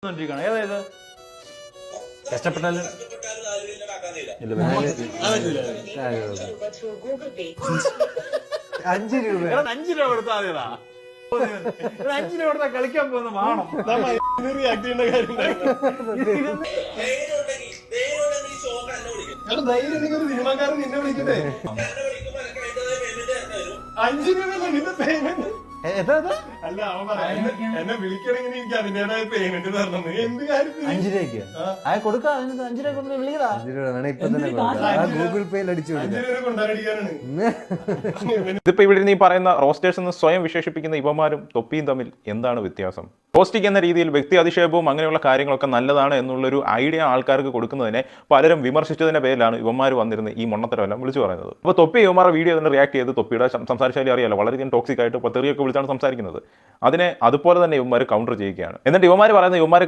ഏതായത് കഷ്ടപ്പെട്ടാലും $5 5 രൂപ കൊടുത്താൽ മതിയടാ. 5 രൂപ കൊടുത്താൽ കളിക്കാൻ പോകുന്ന വാണം. സിനിമാക്കാരൻ നിന്നെ വിളിക്കട്ടെ 5 രൂപ നിന്റെ പേയ്മെന്റ് അല്ല അവൻ പറയുന്നത് എന്നെ വിളിക്കണമെങ്കിൽ എനിക്ക് അതിന്റേതായ പേയ്മെന്റ് തരണം. എന്ത് കാര്യത്തിന് 5 രൂപയ്ക്ക് കൊടുക്കാം. 5 രൂപ കൊണ്ട് വിളിക്കടാ. ഇപ്പൊ തന്നെ ഗൂഗിൾ പേയിൽ അടിച്ചു 5 രൂപ കൊണ്ടാടിക്കാനാണ്. ഇതിപ്പോ ഇവിടെ നീ പറയുന്ന റോസ്റ്റേഴ്സ് എന്ന് സ്വയം വിശേഷിപ്പിക്കുന്ന ഇവന്മാരും തൊപ്പിയും തമ്മിൽ എന്താണ് വ്യത്യാസം? റോസ്റ്റിംഗ് എന്ന രീതിയിൽ വ്യക്തി അധിക്ഷേപവും അങ്ങനെയുള്ള കാര്യങ്ങളൊക്കെ നല്ലതാണ് എന്നുള്ളൊരു ഐഡിയ ആൾക്കാർക്ക് കൊടുക്കുന്നതിനെ പലരും വിമർശിച്ചതിന്റെ പേരിലാണ് ഇവന്മാർ വന്നിരുന്നത് ഈ മൊണ്ണത്തരമെല്ലാം വിളിച്ചു പറയുന്നത്. അപ്പോൾ തൊപ്പി ഇവന്മാരുടെ വീഡിയോ തന്നെ റിയാക്ട് ചെയ്ത് തൊപ്പിയുടെ സംസാരിച്ചാലും അറിയാലോ വളരെയധികം ടോക്സിക് ആയിട്ട് തെറിയൊക്കെ വിളിച്ചാണ് സംസാരിക്കുന്നത്. അതിനെ അതുപോലെ തന്നെ ഇവന്മാർ കൗണ്ടർ ചെയ്യുകയാണ്. എന്നിട്ട് ഇവന്മാർ പറയുന്നത് ഇവന്മാർ